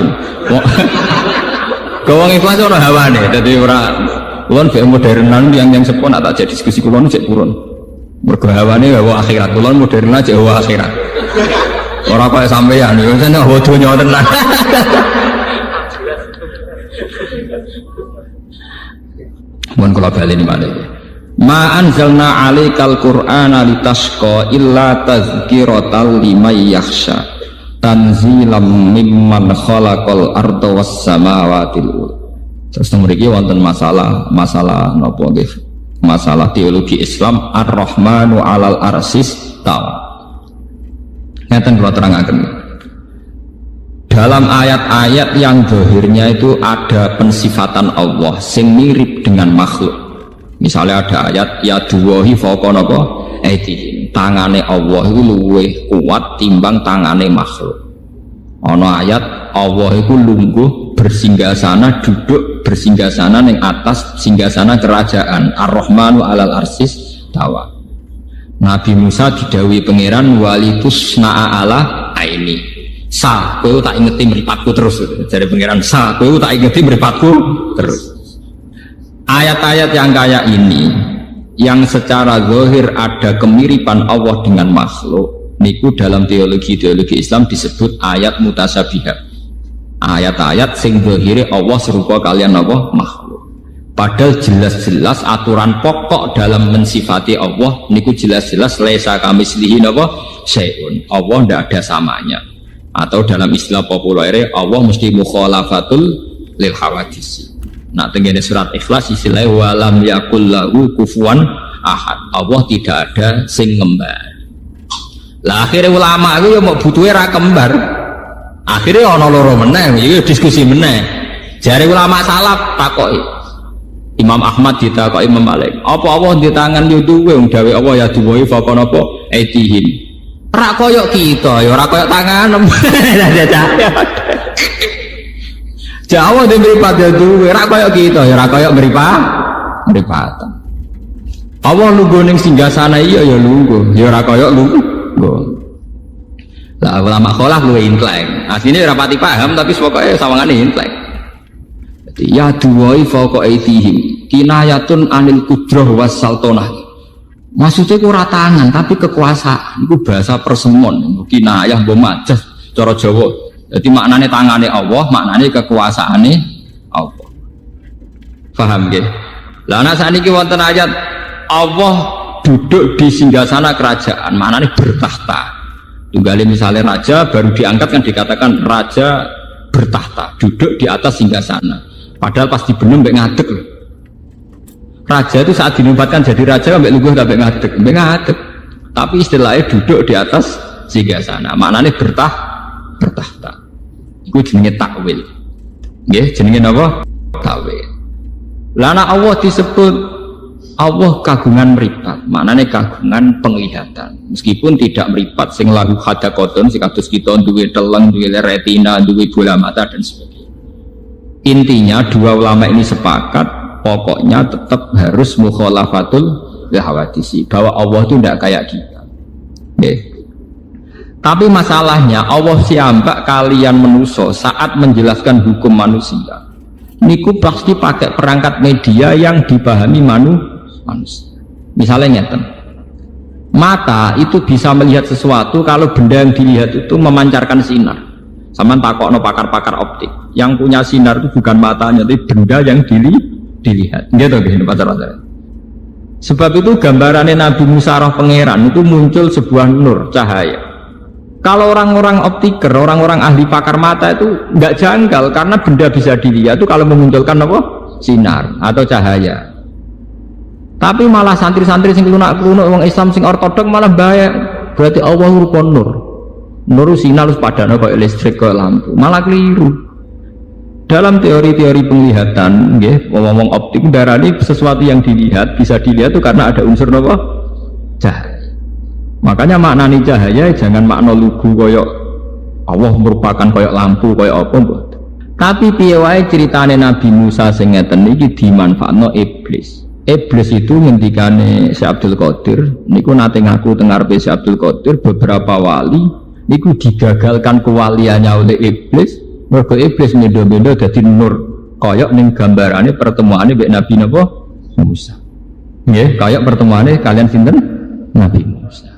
Gawang ikhlas ora hawane, dadi ora kulon be modernan yang sepon tak jadi diskusi kulon cek purun. Mergo hawane hawa akhirat, kulon modern aja hawa akhirat. Ora kaya sampeyan, yo jane hawa donya tenan. Mun kula baleni malih. Ma anzalna 'alaikal qur'ana litasqa illa tazkiratal liman yakhsha. Tanzilam mimman khalaqal arda was samawati. Terus mriki wonten masalah napa nggih? Masalah teologi Islam Ar-Rahmanu 'alal arsis tawa. Ngeten kula terangaken. Dalam ayat-ayat yang zahirnya itu ada pensifatan Allah sing mirip dengan makhluk. Misalnya ada ayat ya duwahi fawqa napa aydihim, tangane Allah iku luwih kuat timbang tangane makhluk. Ana ayat Allah iku lungguh bersinggasana, duduk bersinggasana ning atas singgasana kerajaan Ar-Rahmanu 'alal arsis tawa. Nabi Musa didhawuhi pangeran walitus na'a ala aini. Sa kowe tak ingeti mripatku terus. Jare pangeran sa kowe tak ingeti mripatku terus. Ayat-ayat yang kayak ini yang secara zahir ada kemiripan Allah dengan makhluk niku dalam teologi Islam disebut ayat mutasyabihat. Ayat-ayat sing zahire Allah serupa kalian apa makhluk. Padahal jelas-jelas aturan pokok dalam mensifati Allah niku jelas-jelas laisa kamitslihi napa syai'un. Allah tidak ada samanya. Atau dalam istilah populer Allah mesti mukhalafatul lil hawadisi. Nah, tengene surat Ikhlas istilahnya walam yakul lahu kufuwan ahad. Allah tidak ada sing kembar. Lah akhirnya ulama itu ya mau butuhe ra kembar. Akhirnya ana loro meneh, iki diskusi meneh. Jare ulama salaf takoki. Imam Ahmad ditakoki Imam Malik, apa Allah di tangan yo duwe wong gawe Allah ya duwe faqon apa aitihim. Ra koyo kita ya ora koyo tangan. Jawa dia meripat ya duwe, rak koyok kita, ya rak koyok meripatan. Allah lungguh ning singgasana iya ya lungguh, ya rak koyok lungguh. Lah ulama kholaf luwe intelek. Asline ora pati paham tapi pokoknya sawangane intelek. Jadi ya duwai fawqa aitihim, kinayatun anil qudrah was sultanah. Maksudnya ku ora tangan tapi kekuasaan, iku bahasa persemon, kinayah mbok majas cara Jawa. Jadi maknanya tangannya Allah, maknanya kekuasaannya Allah. Paham gak? Lah ana saniki wonten ayat Allah duduk di singgasana kerajaan, maknanya bertahta. Tunggali misalnya raja baru diangkat kan dikatakan raja bertahta, duduk di atas singgasana. Padahal pas dibenem mbek ngadeg loh. Raja itu saat dinobatkan jadi raja mbek lungguh mbek ngadeg. Tapi istilahnya duduk di atas singgasana, maknanya bertahta. Iku jenenge takwil. Nggih, jenenge napa? Takwil. Lana Allah disebut Allah kagungan meripat, maknane kagungan penglihatan. Meskipun tidak meripat sing lahu hadaqatun sing kados kita duwe teleng, duwe retina, duwe bola mata dan sebagainya. Intinya dua ulama ini sepakat pokoknya tetap harus mukhalafatul hawadisi, bahwa Allah itu tidak kayak kita. Nggih. Tapi masalahnya Allah siambak kalian manusia saat menjelaskan hukum manusia niku pasti pakai perangkat media yang dipahami manusia. Misalnya ngeten, mata itu bisa melihat sesuatu kalau benda yang dilihat itu memancarkan sinar. Sama takokno pakar-pakar optik yang punya sinar itu bukan matanya tapi benda yang dilihat. Gitu pacar-pacar. Sebab itu gambarannya Nabi Musa roh pangeran itu muncul sebuah nur cahaya. Kalau orang-orang optiker, orang-orang ahli pakar mata itu nggak janggal karena benda bisa dilihat itu kalau memunculkan apa? Sinar atau cahaya. Tapi malah santri-santri sing lunak-lunak wong Islam sing ortodok malah bahaya. Berarti Allah rupa nur. Nur sinar harus padana kaya listrik kaya lampu. Malah keliru. Dalam teori-teori penglihatan, nggih, ngomong optik darani sesuatu yang dilihat bisa dilihat itu karena ada unsur apa? Cahaya. Makanya maknani cahaya jangan makna lugu koyok Allah merupakan koyok lampu koyok apa mbok. Tapi piye wae ceritane Nabi Musa sing ngeten iki dimanfaatno iblis. Iblis itu ngendikane Syekh Abdul Qadir niku nate ngaku teng ngarepe Syekh Abdul Qadir beberapa wali niku digagalkan kewaliannya oleh iblis. Mergo iblis mendo-mendo dadi nur koyok ning gambarane pertemuane mbek Nabi napa Musa. Nggih, koyok pertemuane kalian sinten? Nabi Musa.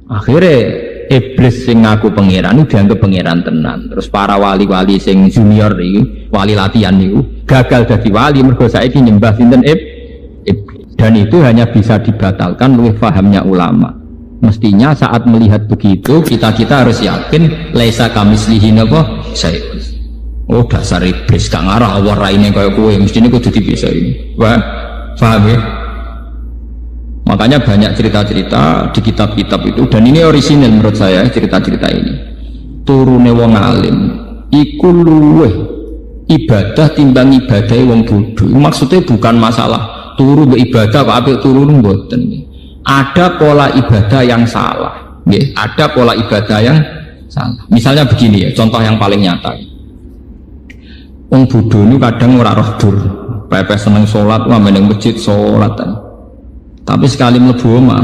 Akhirnya iblis sing ngaku pangeran itu dianggap pangeran tenan. Terus para wali-wali sing junior iki, wali latihan niku gagal dadi wali mergo saiki nyembah sinten iblis. Dan itu hanya bisa dibatalkan oleh fahamnya ulama. Mestinya saat melihat begitu kita harus yakin laisa kamitslihi napa syai'un. Oh dasar iblis gak ngarah Allah raine kaya kowe mestine kudu dipisahi. Wah, paham ya? Makanya banyak cerita-cerita di kitab-kitab itu dan ini orisinal menurut saya cerita-cerita ini. Turune wong alim iku luweh ibadah timbang ibadah wong bodoh. Maksudnya bukan masalah turu beribadah kok apik turu mboten. Ada pola ibadah yang salah. Nggih, ada pola ibadah yang salah. Misalnya begini ya, contoh yang paling nyata. Wong bodho niku kadang ora roh dur, pepes seneng salat, wah meneng masjid salat. Tapi sekali mlebu omah,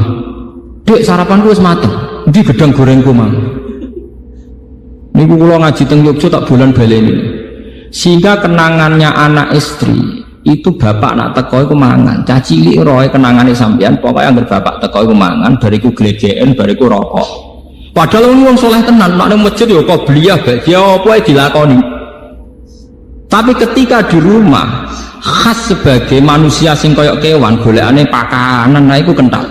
"Dik, sarapanku wis mateng. Endi gedang gorengku, Mang?" Niku kula ngaji teng Yogya tak bulan baleni. Sehingga kenangannya anak istri itu bapak nak teko iku mangan. Cah cilik roe kenangane sampean, pokoke anggere bapak teko iku mangan, bariku gledeken, bariku rokok. Padahal wong saleh tenan, nek nang masjid ya kok bliyah bae apa ae dilakoni. Tapi ketika di rumah khas sebagai manusia sing koyok kewan golekane pakanan nah iku kental.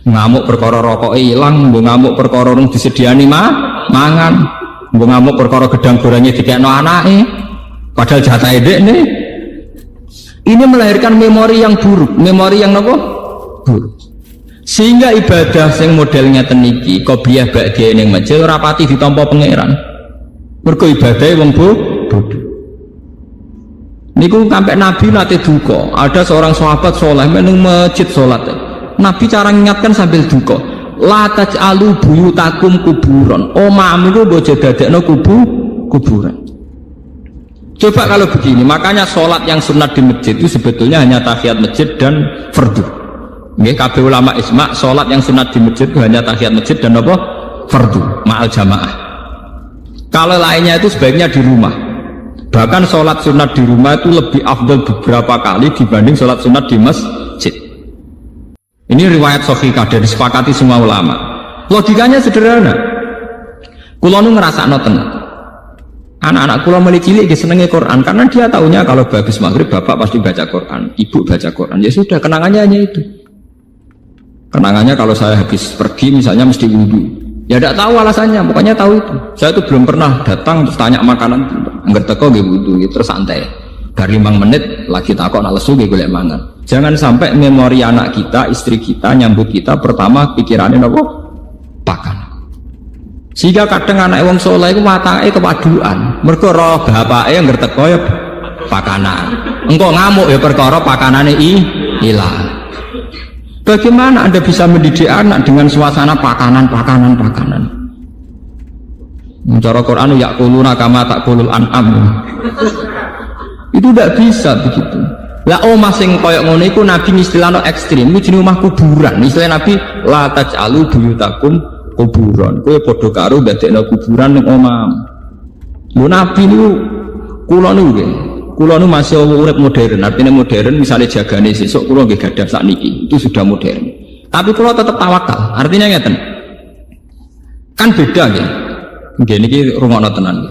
Ngamuk perkara rokok ilang, mbok ngamuk perkara rung disediani mangan, mbok ngamuk perkara gedang gorengnya dikekno anake. Padahal jatah dekne. Ini melahirkan memori yang buruk, memori yang apa? Buruk. Sehingga ibadah sing modelnya teniki qobliyah ba'diyah ning masjid ora pati ditampa pangeran. Mergo ibadahe wong bodho. Niku sampai Nabi nate duka. Ada seorang sahabat soleh meneng masjid sholat. Nabi cara ngingatkan sambil duka. La taj'alu buyutakum kuburan. Omahmu iku mbok dadekno kuburan. Coba kalau begini, makanya sholat yang sunat di masjid itu sebetulnya hanya tahiyat masjid dan fardu. Nggih, kabeh ulama ijma sholat yang sunat di masjid itu hanya tahiyat masjid dan apa? Fardu, ma'al jamaah. Kalau lainnya itu sebaiknya di rumah. Bahkan sholat sunat di rumah itu lebih afdal beberapa kali dibanding sholat sunat di masjid. Ini riwayat sahihah dan disepakati semua ulama. Logikanya sederhana. Kulo nu ngrasakno tenan. Anak-anak kulo mulai cilik senenge Quran karena dia tahunya kalau habis maghrib bapak pasti baca Quran, ibu baca Quran. Ya sudah, kenangannya hanya itu. Kenangannya kalau saya habis pergi misalnya mesti wudu. Ya tidak tahu alasannya, pokoknya tahu itu. Saya itu belum pernah datang terus tanya makanan. Angger teko nggih wudu terus santai. Bar 5 menit lagi takok nak lesu nggih golek mangan. Jangan sampai memori anak kita, istri kita nyambut kita pertama pikirannya apa? Pakan. Sehingga kadang anak wong saleh iku watake kepaduan. Mergo roh bapake angger teko ya pakanan. Engko ngamuk ya perkara pakanane ilang. Bagaimana Anda bisa mendidik anak dengan suasana pakanan? Cara Quran yaquluna kama taqulul an'am. Itu tidak bisa begitu. Lah omah sing koyok ngono iku Nabi istilahno ekstrim, iki jenenge omah kuburan. Istilah Nabi la taj'alu buyutakum kuburan. Kowe padha karo ndadekno kuburan ning omah. Lho Nabi niku kula niku Kulo nu masih urip modern, artinya modern misalnya jagane sesuk kulo nggih gadah sakniki, itu sudah modern. Tapi kulo tetap tawakal, artinya ngeten. Kan beda nggih. Nggih niki rungokno tenan.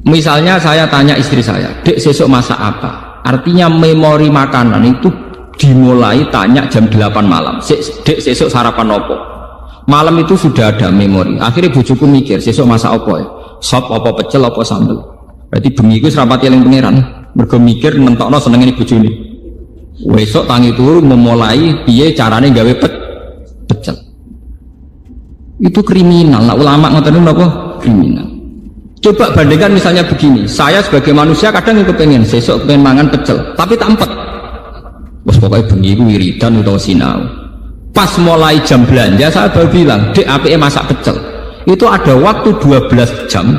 Misalnya saya tanya istri saya, "Dek sesuk masak apa?" Artinya memori makanan itu dimulai tanya jam 8 malam. "Dek sesuk sarapan opo?" Malam itu sudah ada memori. Akhirnya bojoku mikir, "Sesuk masak opo ya? Sop apa pecel apa sambel?" Berarti bengi iku serapati eling pangeran. Mergo mikir nentokno senengane bojone. Besok tangi turu memulai piye carane gawe pecel. Itu kriminal. Nah, ulama ngoten napa? Kriminal. Coba bandingkan misalnya begini. Saya sebagai manusia kadang kepengen sesuk pengen mangan pecel, tapi tak empet. Wes pokoke bengi iku wiridan utawa sinau. Pas mulai jam belanja saya baru bilang, "Dek, apike masak pecel." Itu ada waktu 12 jam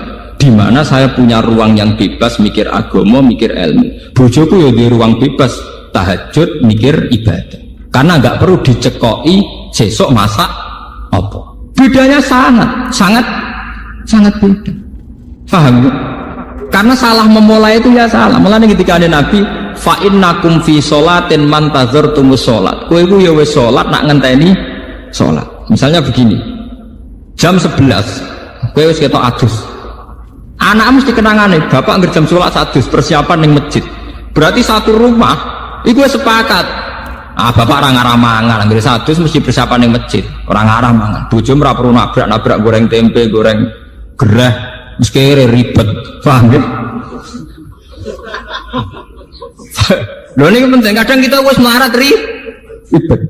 di mana saya punya ruang yang bebas mikir agama, mikir ilmu. Bojoku ya di ruang bebas tahajud, mikir ibadah. Karena nggak perlu dicekoki sesok masak apa. Bedanya sangat beda. Paham ya? Karena salah memulai itu ya salah. Mulane ketika ada Nabi, fa innakum fi sholatin man tazartumus sholat. Kowe iku ya wis salat nak ngenteni salat. Misalnya begini. Jam 11 kowe wis ketok adus. Anak mesti kenangane, bapak ngerjam sholat sadus persiapan ning masjid. Berarti satu rumah, itu sepakat. Bapak orang ngarah mangan, ngerjam sadus mesti persiapan ning masjid. Orang ngarah mangan. Bojo ora perlu nabrak goreng tempe, goreng gereh, mesti ribet. Paham ya? Lho ini penting. Kadang kita wis melarat ribet.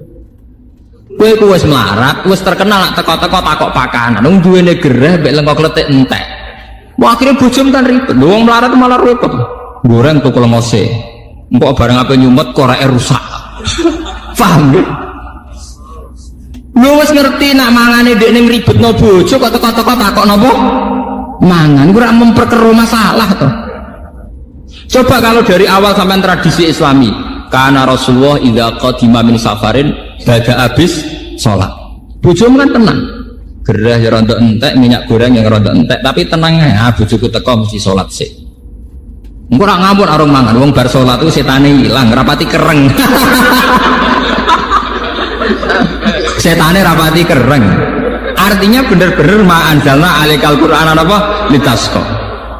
Kowe wis melarat, wis terkenal teko-teko takok pakanan. Wong duwene gereh mbek lengkok kletik entek. Wah, akhirnya bojom kan ribet. Wong melarat malah repot. Goreng tukul ngose. Mbok barang apa nyumet koreke rusak. Paham nggih? Lho wis ngerti nak mangane ndekne ngribetno bojo kok teko-teko takok napa? Mangan ora memperkeruh masalah to. Coba kalau dari awal sampai tradisi Islami, karena Rasulullah idza qadima min safarin bada habis salat. Bojomu kan tenang. Gerah ya rontok entek, minyak goreng yang rontok entek, tapi tenang ya, bojoku teko mesti salat sik. Engko ora ngawur arung mangan, wong bar salat itu setane ilang, rapati kereng. Setane rapati kereng. Artinya bener-bener ma anjalna alikal Qur'an apa litasqa.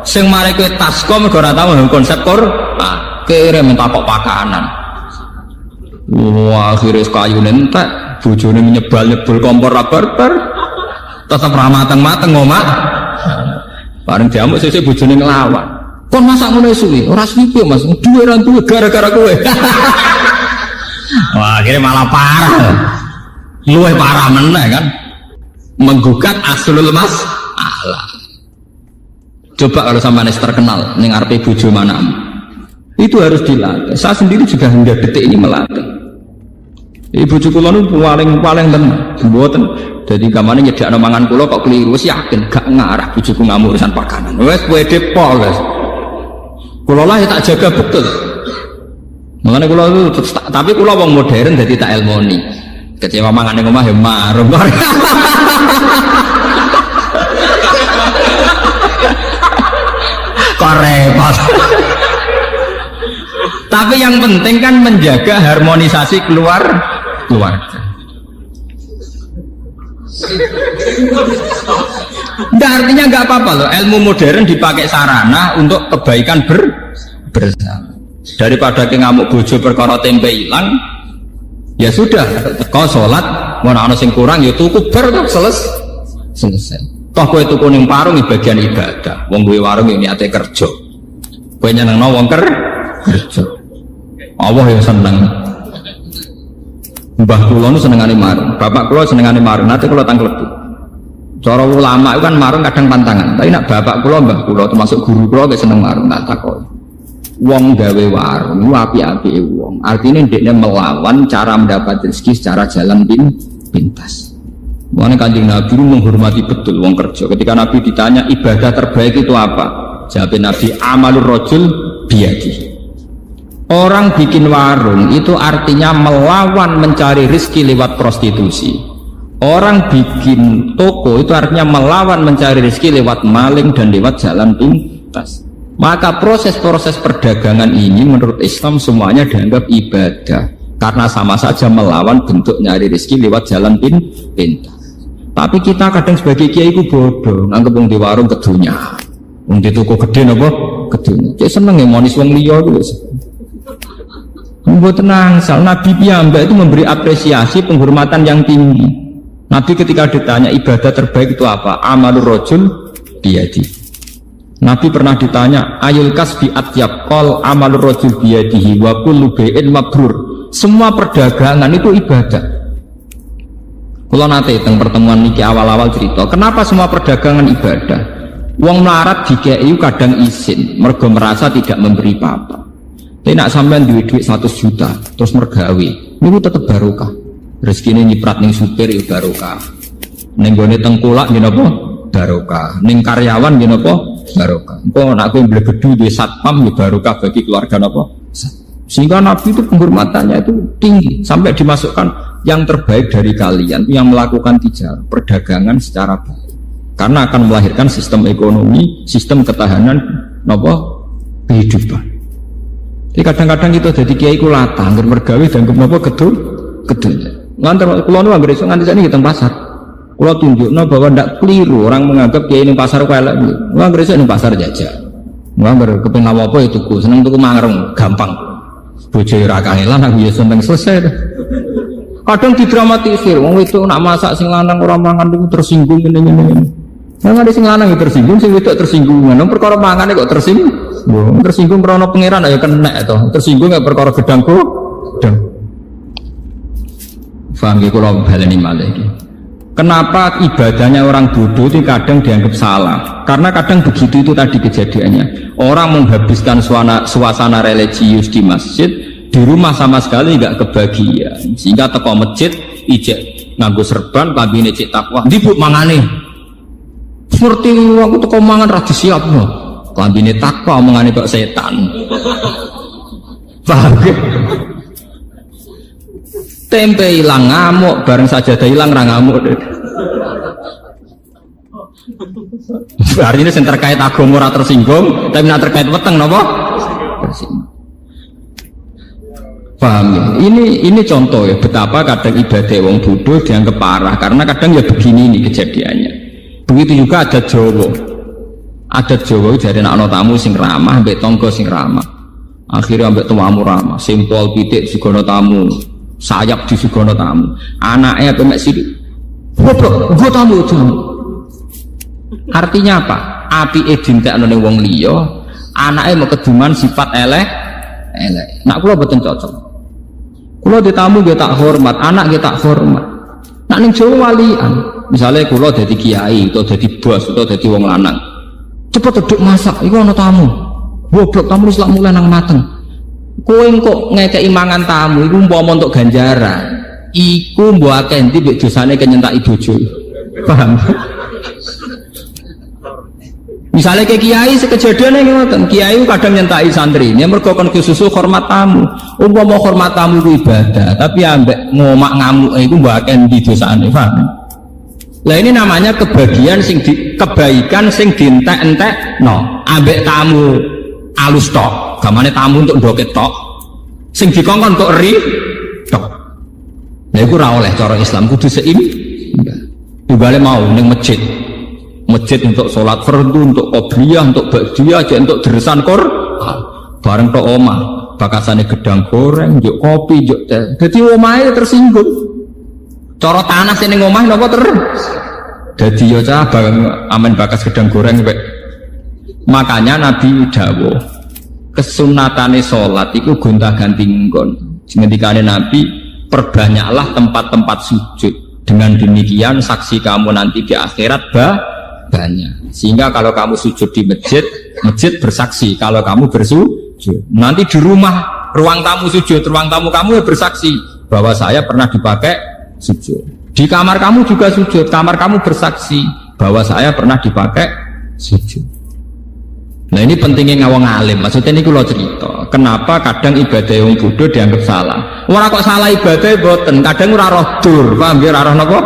Sing mare kowe tasqa mergo ora tau konsep Qur'an. Kere minta kok pakanan. Wah, akhirnya kayune entek, bojone nyebal-nyebul kompor ra barbar. Tetep ra mateng-mateng omah. Bareng diamuk sesuk bojone nglawan. Kon masak ngono suwi, ora suwi Mas, duwe ra duwe gara-gara kowe. Wah, akhirnya malah parah. Luwih parah meneh kan. Menggugat aslul masalah. Coba kalau sampean terkenal ning ngarepe bojo manamu. Itu harus dilatih. Saya sendiri juga hingga detik ini melatih. Ibu kula nu paling tenan, mboten. Jadi kamane nyedakno mangan kula kok keliru, wis yakin gak ngarah bojoku ngamuk urusan pakanan. Wis pede pol wis. Kula lah tak jaga betul. Makanya kula itu tapi kula wong modern dadi tak elmoni. Kecewa mangan ning omah ya marung. Kok repot. Tapi yang penting kan menjaga harmonisasi keluarga. Nggak, artinya nggak apa-apa loh. Ilmu modern dipakai sarana untuk kebaikan bersama. Daripada ke ngamuk bojo perkara tempe hilang, ya sudah. Kau sholat, mana ana sing kurang, ya tuku bar selesai. Toh kowe tuku ning warung bagian ibadah. Wong duwe warung ya niate kerja. Kowe nyenengno wong kerja. Allah yang seneng. Mbah kula nu senengane marung, bapak kula senengane marung. Nanti kula tangklebu. Cara ulama itu kan marung kadang pantangan. Tapi nak bapak kula, mbah kula termasuk guru kula ge seneng marung, tak takoki. Wong gawe warung ku api-apike wong. Artinya ndekne melawan cara mendapat rezeki secara jalan pintas. Makanya Kanjeng Nabi menghormati betul wong kerja. Ketika Nabi ditanya ibadah terbaik itu apa? Jawab Nabi amalur rajul biyadihi. Orang bikin warung itu artinya melawan mencari rezeki lewat prostitusi. Orang bikin toko itu artinya melawan mencari rezeki lewat maling dan lewat jalan pintas. Maka proses-proses perdagangan ini menurut Islam semuanya dianggap ibadah, karena sama saja melawan bentuk nyari rezeki lewat jalan pintas. Tapi kita kadang sebagai kiai itu bodoh, nganggep wong di warung kedunya, wong di toko gede napa kedunya. Cek seneng ya monis wong liya gitu. Membuat tenang, Nabi piyambak itu memberi apresiasi penghormatan yang tinggi. Nabi ketika ditanya ibadah terbaik itu apa? Amalur rajul biyadi. Nabi pernah ditanya ayul kasbi atyab qol amalur rajul biyadihi wa kullu bai'in mabrur. Semua perdagangan itu ibadah. Kula nate teng pertemuan niki awal-awal cerita, kenapa semua perdagangan ibadah? Wong melarat dikei kadang izin, mergo merasa tidak memberi apa-apa. Tapi nak sampean duit 100 juta terus mergawe, niku tetep barokah. Rezekine nyiprat ning supir ya barokah. Ning gone tengkulak nggih napa? Barokah. Ning karyawan nggih napa? Barokah. Engko nak kowe mblebedu duwe satpam ya barokah bagi keluarga napa? Sehingga Nabi itu penghormatannya itu tinggi sampai dimasukkan yang terbaik dari kalian yang melakukan tijarah, perdagangan secara baik. Karena akan melahirkan sistem ekonomi, sistem ketahanan napa? Kehidupan. Jadi kadang-kadang kita jadi kiai ku latah, angger mergawe dianggap napa gedul. Ngantar kula nu anggere nganti sakniki teng pasar. Kula tunjukno bahwa ndak keliru orang menganggap kiai ning pasar ku elek. Kula anggere ning pasar jajak. Kula anggere kepengin apa ya tuku, seneng tuku mangreng, gampang. Bojo ora kangelan aku ya seneng selesai. Kadang didramatisir, wong wedok nak masak sing lanang ora mangan niku tersinggung ngene-ngene. Nang ada sing lanang tersinggung, sing wedok tersinggung. Nang perkara mangane kok tersinggung. Tersinggung karena pangeran ayo kena itu. Tersinggung nggak perkara gedangku. Faham ya kalau baleni malih iki. Kenapa ibadahnya orang bodoh itu kadang dianggap salah? Karena kadang begitu itu tadi kejadiannya. Orang menghabiskan suasana religius di masjid, di rumah sama sekali nggak kebagian. Sehingga teko masjid, ijek nganggo serban, kabine cek takwa. Dibuk mangane. Seperti aku teko mangan ra disiap no. Kabine takwa omongane kok setan. Paham? Tempe hilang ngamuk, bareng sajadah hilang ra ngamuk. Hari ini yang terkait agama ora tersinggung, tapi yang terkait weteng napa? Tersinggung. Paham ya? Ini contoh ya betapa kadang ibadah wong bodoh dianggap parah karena kadang ya begini ini kejadiannya. Begitu juga ada Jawa. Ada Jawa dari anak tamu sing ramah, ambek tonggo sing ramah. Akhirnya ambek tamu ramah, simpel pitik sugono tamu. Sayap di sugono tamu, anaknya pemek sidik, goblok, gue tamu. Artinya apa? Api dintek none wong liya, anaknya mau keduman sifat elek. Nak kula boten cocok. Kula ditamu dia tak hormat, anak dia tak hormat. Nak ning Jawa walian, misalnya kula dadi kiai, atau dadi bos, atau dadi wong lanang, cepet duduk masak, iku ana tamu. Goblok tamu wis lak mulai nang mateng. Kowe kok ngekeki mangan tamu iku umpama untuk ganjaran. Iku mbok akeh ndi mbek dosane kenyentaki bojo. Paham? Misalnya ke kiai sekejadiannya ngoten, kiai kadang nyentai santri, ini mergo kon khusus hormat tamu. Umpama hormat tamu itu ibadah, tapi ambek ngomak ngamuk iku mbok akeh ndi dosane, paham? Lah ini namanya kebaikan sing dientek-entek no, ambek tamu alus tok. Gamane tamu untuk ndoket tok, sing dikongkon kok ri tok. Lah iku ora oleh cara Islam, kudu seimbang. Dibalik mau ning masjid untuk sholat fardu, untuk qobliyah, untuk ba'diyah, untuk deresan Quran. Bareng tok omah, bakasane gedang goreng, njuk kopi, njuk teh. Dadi omahe tersinggung. Cara tanah sing ning omah napa terus? Dadi yo cah amen bakas gedang goreng wek. Makanya Nabi dawuh kesunatane sholat itu gonta-ganti nggon. Ngendikane Nabi, perbanyaklah tempat-tempat sujud. Dengan demikian saksi kamu nanti di akhirat banyak. Sehingga kalau kamu sujud di masjid, masjid bersaksi. Kalau kamu bersujud, nanti di rumah ruang tamu sujud, ruang tamu kamu ya bersaksi bahwa saya pernah dipakai sujud. Di kamar kamu juga sujud, kamar kamu bersaksi bahwa saya pernah dipakai sujud. Nah ini pentingnya ngawang alim. Maksudnya ini kalau cerita kenapa kadang ibadah yang bodoh dianggap salah. Orang kok salah ibadah boten, kadang ora roh dur, paham ya, ora roh napa?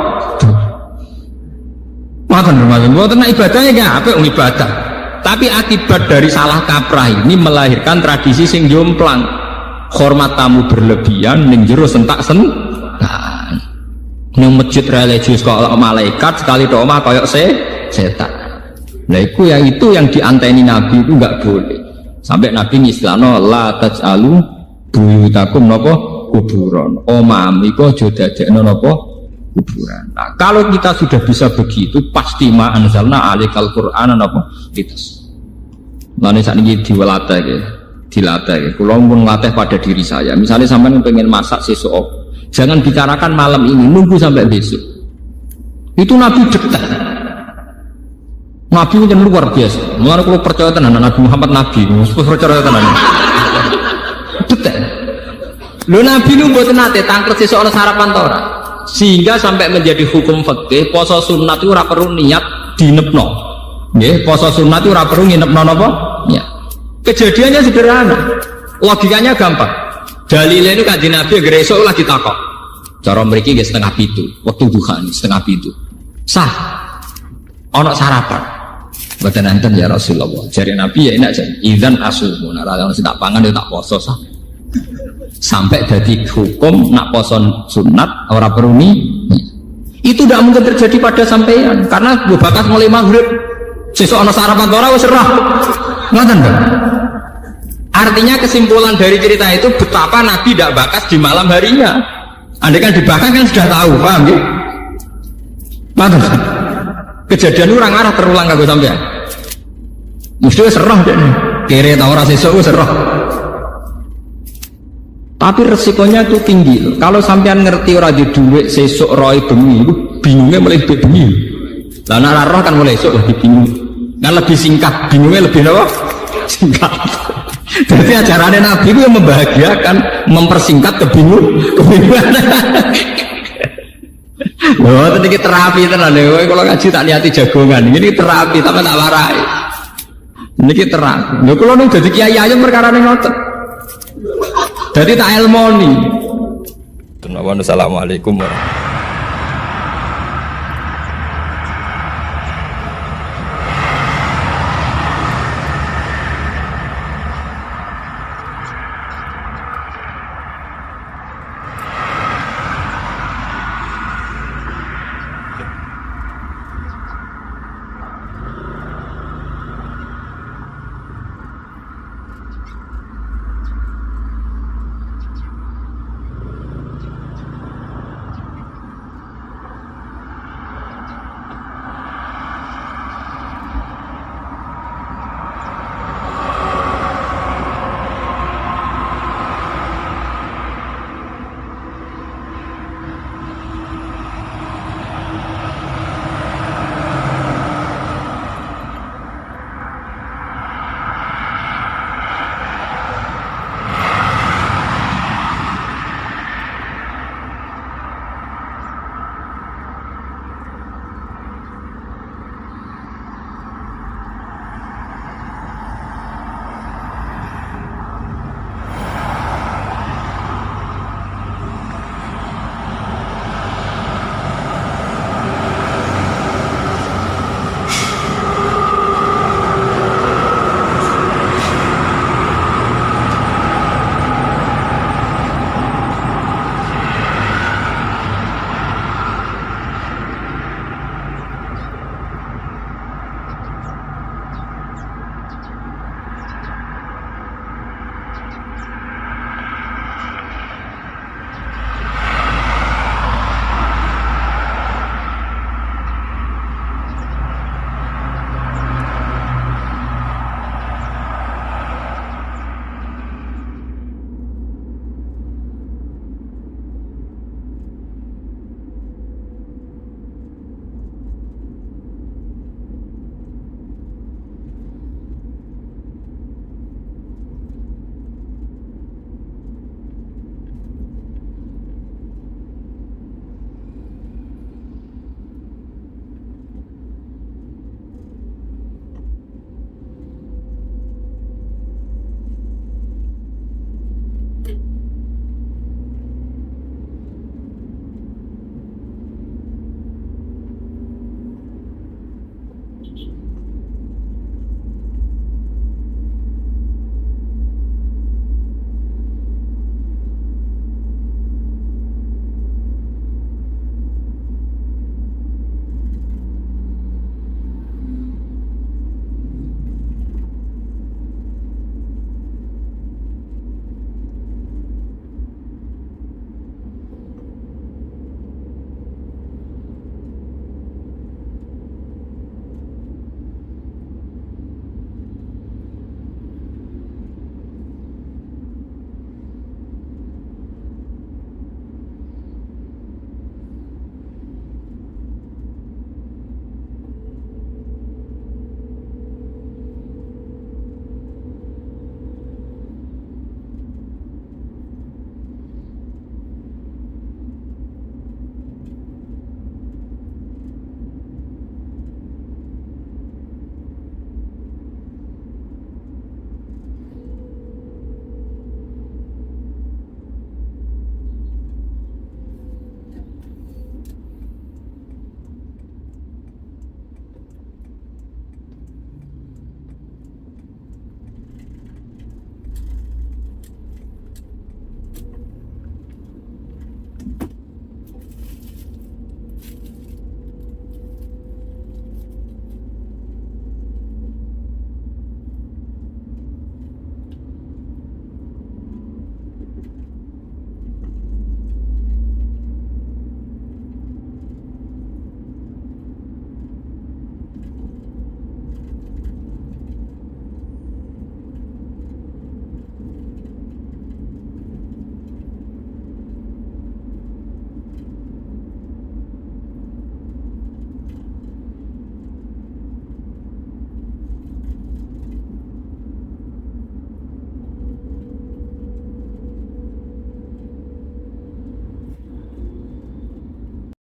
Makan boten ibadahnya gak apa ibadah. Tapi akibat dari salah kaprah ini melahirkan tradisi sing jomplang. Hormat tamu berlebihan ning jero sentak-sentak. Ning masjid religius kok malaikat sekali tok omah koyok setan. Nah itu yang dianteni Nabi itu nggak boleh. Sampai Nabi ngistilahno la taj'alu buyutakum napa kuburan. Omam iku aja dadekno napa kuburan. Nah, kalau kita sudah bisa begitu pasti ma anzalna alikal qur'ana napa litas. Lan sakniki dilatih. Kula pun latih pada diri saya. Misalnya sampean pengen masak sesuk, jangan bicarakan malam ini, nunggu sampai besok. Itu Nabi dekat. Nabi itu luar biasa. Mulai kalau percaya tenan Nabi Muhammad Nabi, percaya tenan. Betul. Lo Nabi itu buat nate tangklet seseorang sarapan tora, sehingga sampai menjadi hukum fikih poso sunat itu ora perlu niat dinepno. Nggih, poso sunat itu ora perlu nginepno napa? Ya. Kejadiannya sederhana. Logikanya gampang. Dalilnya itu kanjeng Nabi gresok lagi takok. Cara mriki nggih setengah 7, waktu duha setengah 7. Sah. Ono sarapan. Mboten enten ya Rasulullah. Jari Nabi ya enak aja. Idzan asumu. Nek ora ono sing tak pangan ya tak poso sah. Sampai jadi hukum nak poso sunat ora perlu nih. Itu tidak mungkin terjadi pada sampean karena gue bakas mulai maghrib. Sesuk ono sarapan ora wis serah. Ngoten kan? Artinya kesimpulan dari cerita itu betapa Nabi tidak bakas di malam harinya. Andai kan dibakar kan sudah tahu, paham ya? Paham? Kejadian orang arah terulang kagak sampean. Mesti serah deh. Kere tau ora sesuk serah. Tapi resikonya itu tinggi. Kalau sampean ngerti ora di duit sesuk roy bengi itu bingungnya mulai bengi. Lah nek roh kan mulai esuk lagi bingung. Kan lebih singkat, bingungnya lebih apa? Singkat. Jadi ajarannya Nabi itu yang membahagiakan, mempersingkat kebingungan. Loh, tadi kita terapi tenan lho. Kalau ngaji tak niati jagongan. Ini terapi tapi tak warai. Ini kita terapi. Lho kalau nung dadi kiai aja perkara ning ngoten. Dadi tak ilmoni. Assalamualaikum warahmatullahi wabarakatuh.